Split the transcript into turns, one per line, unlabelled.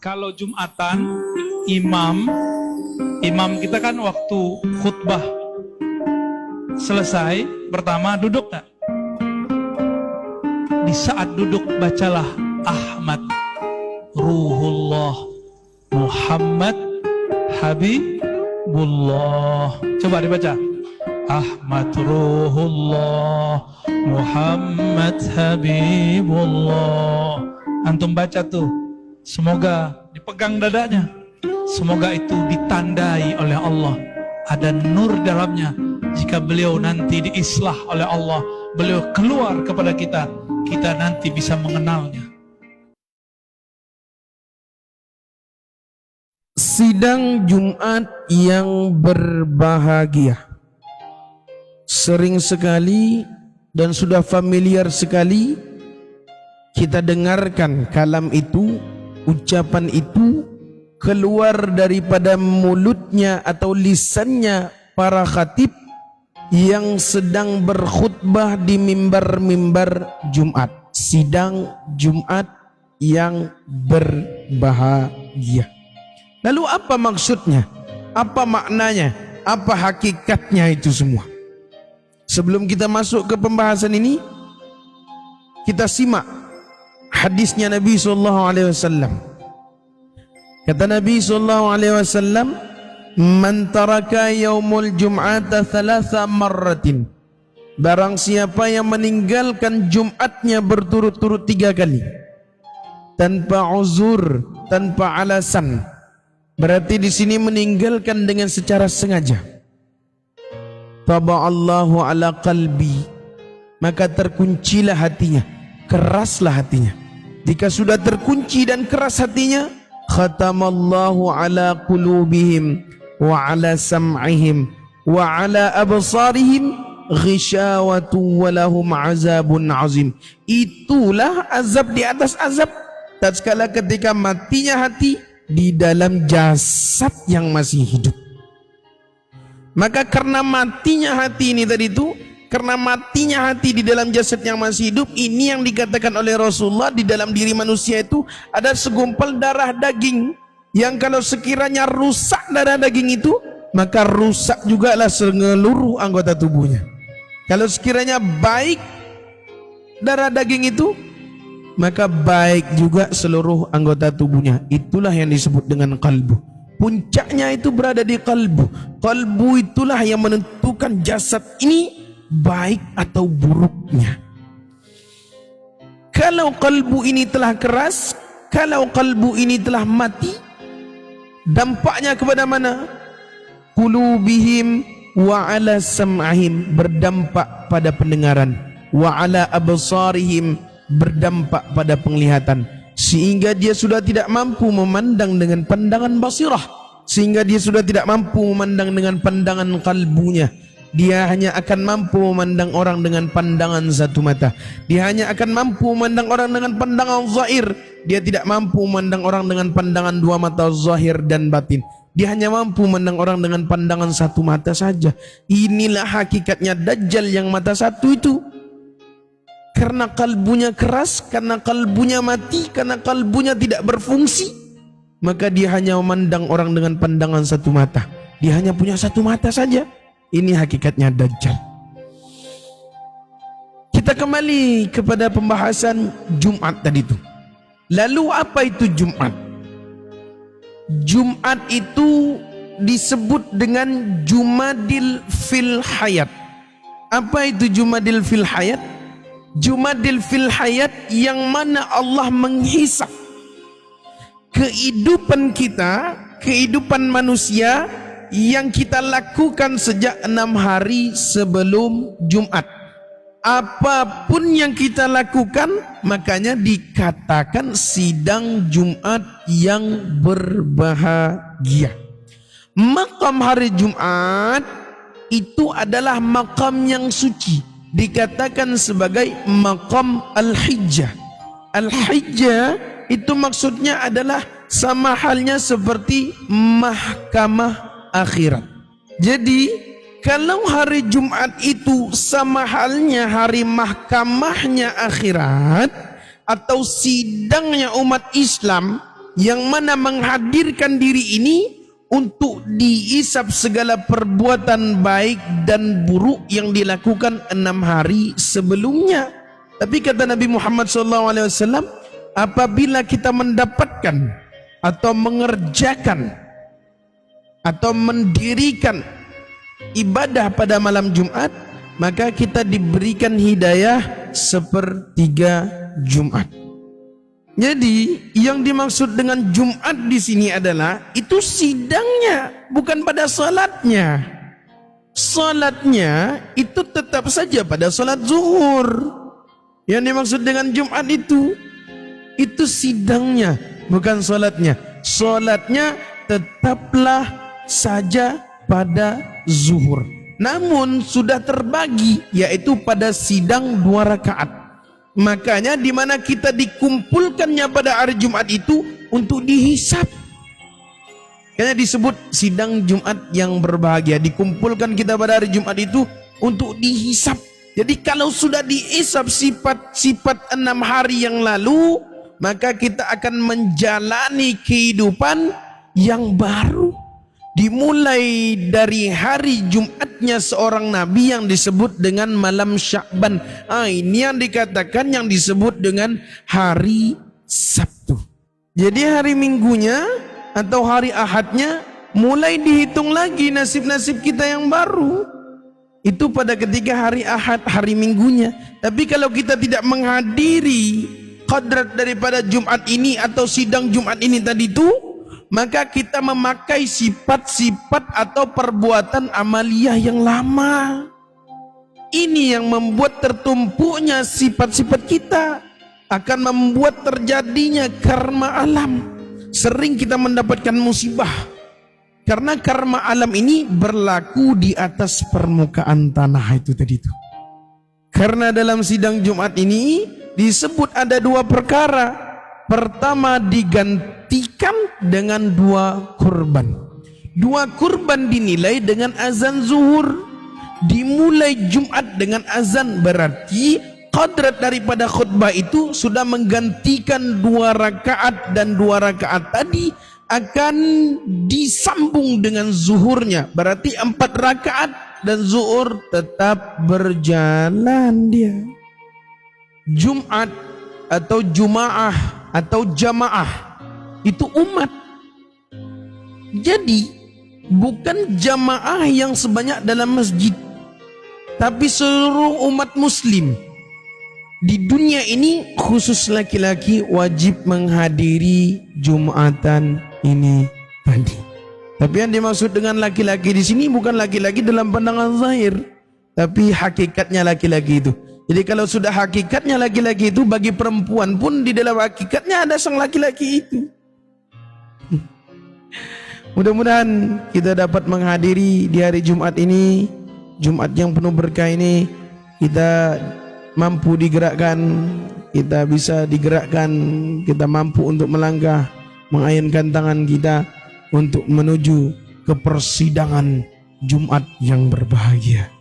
Kalau Jumatan, imam kita kan waktu khutbah selesai, pertama duduk tak? Di saat duduk bacalah Ahmad, Ruhullah, Muhammad, Habibullah. Coba dibaca. Ahmad, Ruhullah, Muhammad, Habibullah. Antum baca tuh. Semoga dipegang dadanya. Semoga itu ditandai oleh Allah. Ada nur dalamnya. Jika beliau nanti diislah oleh Allah, beliau keluar kepada kita, kita nanti bisa mengenalnya.
Sidang Jumat yang berbahagia. Sering sekali dan sudah familiar sekali kita dengarkan kalam itu, ucapan itu keluar daripada mulutnya atau lisannya para khatib yang sedang berkhutbah di mimbar-mimbar Jumat. Sidang Jumat yang berbahagia. Lalu apa maksudnya? Apa maknanya? Apa hakikatnya itu semua? Sebelum kita masuk ke pembahasan ini, kita simak hadisnya Nabi SAW. Kata Nabi SAW, "Man taraka yaumul jum'ata thalatha marratin." Barang siapa yang meninggalkan Jumatnya berturut-turut 3 kali tanpa uzur, tanpa alasan, berarti di sini meninggalkan dengan secara sengaja. Taba'allahu ala qalbi, maka terkuncilah hatinya, keraslah hatinya. Jika sudah terkunci dan keras hatinya, khatamallahu ala qulubihim wa ala sam'ihim wa ala absarihim ghishawatu wa lahum azabun azim. Itulah azab di atas azab tatkala ketika matinya hati di dalam jasad yang masih hidup. Maka karena matinya hati ini tadi itu, karena matinya hati di dalam jasad yang masih hidup, ini yang dikatakan oleh Rasulullah, di dalam diri manusia itu ada segumpal darah daging yang kalau sekiranya rusak darah daging itu, maka rusak jugalah seluruh anggota tubuhnya. Kalau sekiranya baik darah daging itu, maka baik juga seluruh anggota tubuhnya. Itulah yang disebut dengan kalbu. Puncaknya itu berada di kalbu. Kalbu itulah yang menentukan jasad ini baik atau buruknya. Kalau kalbu ini telah keras, kalau kalbu ini telah mati, dampaknya kepada mana? Qulubihim wa ala sam'ahim, berdampak pada pendengaran, wa ala absarihim, berdampak pada penglihatan, sehingga dia sudah tidak mampu memandang dengan pandangan basirah, sehingga dia sudah tidak mampu memandang dengan pandangan kalbunya. Dia hanya akan mampu memandang orang dengan pandangan satu mata. Dia hanya akan mampu memandang orang dengan pandangan zahir. Dia tidak mampu memandang orang dengan pandangan 2 mata, zahir dan batin. Dia hanya mampu memandang orang dengan pandangan 1 mata saja. Inilah hakikatnya Dajjal yang mata 1 itu. Karena kalbunya keras, karena kalbunya mati, karena kalbunya tidak berfungsi, maka dia hanya memandang orang dengan pandangan 1 mata. Dia hanya punya 1 mata saja. Ini hakikatnya Dajjal. Kita kembali kepada pembahasan Jumat tadi itu. Lalu apa itu Jumat? Jumat itu disebut dengan Jumadil fil hayat. Apa itu Jumadil fil hayat? Jumadil fil hayat yang mana Allah menghisap kehidupan kita, kehidupan manusia yang kita lakukan sejak 6 hari sebelum Jumat. Apapun yang kita lakukan, makanya dikatakan sidang Jumat yang berbahagia. Maqam hari Jumat itu adalah maqam yang suci, dikatakan sebagai maqam al-hijjah. Al-hijjah itu maksudnya adalah sama halnya seperti mahkamah akhirat. Jadi kalau hari Jumat itu sama halnya hari mahkamahnya akhirat atau sidangnya umat Islam, yang mana menghadirkan diri ini untuk dihisap segala perbuatan baik dan buruk yang dilakukan 6 hari sebelumnya. Tapi kata Nabi Muhammad SAW, apabila kita mendapatkan atau mengerjakan atau mendirikan ibadah pada malam Jumat, maka kita diberikan hidayah sepertiga Jumat. Jadi yang dimaksud dengan Jumat di sini adalah itu sidangnya, bukan pada salatnya. Salatnya itu tetap saja pada salat zuhur. Yang dimaksud dengan Jumat itu sidangnya, bukan salatnya. Salatnya tetaplah saja pada zuhur. Namun sudah terbagi, yaitu pada sidang 2 rakaat. Makanya di mana kita dikumpulkannya pada hari Jumat itu untuk dihisap. Karena disebut sidang Jumat yang berbahagia. Dikumpulkan kita pada hari Jumat itu untuk dihisap. Jadi kalau sudah dihisap sifat-sifat 6 hari yang lalu, maka kita akan menjalani kehidupan yang baru. Dimulai dari hari Jumatnya seorang nabi yang disebut dengan malam Sya'ban. Ini yang dikatakan yang disebut dengan hari Sabtu. Jadi hari Minggunya atau hari Ahadnya mulai dihitung lagi nasib-nasib kita yang baru. Itu pada ketika hari Ahad, hari Minggunya. Tapi kalau kita tidak menghadiri qadrat daripada Jumat ini atau sidang Jumat ini tadi itu, maka kita memakai sifat-sifat atau perbuatan amaliyah yang lama. Ini yang membuat tertumpuknya sifat-sifat kita, akan membuat terjadinya karma alam. Sering kita mendapatkan musibah karena karma alam ini berlaku di atas permukaan tanah itu tadi itu. Karena dalam sidang Jumat ini disebut ada 2 perkara. Pertama, digantikan dengan 2 kurban. 2 kurban dinilai dengan azan zuhur. Dimulai Jumat dengan azan, berarti qadrat daripada khutbah itu sudah menggantikan 2 rakaat, dan 2 rakaat tadi akan disambung dengan zuhurnya. Berarti 4 rakaat dan zuhur tetap berjalan dia. Jumat atau Jumaah atau jamaah itu umat. Jadi bukan jamaah yang sebanyak dalam masjid, tapi seluruh umat muslim di dunia ini, khusus laki-laki, wajib menghadiri Jumatan ini tadi. Tapi yang dimaksud dengan laki-laki di sini bukan laki-laki dalam pandangan zahir, tapi hakikatnya laki-laki itu. Jadi kalau sudah hakikatnya laki-laki itu, bagi perempuan pun di dalam hakikatnya ada sang laki-laki itu. Mudah-mudahan kita dapat menghadiri di hari Jumat ini, Jumat yang penuh berkah ini, kita mampu digerakkan, kita bisa digerakkan, kita mampu untuk melangkah, mengayunkan tangan kita untuk menuju ke persidangan Jumat yang berbahagia.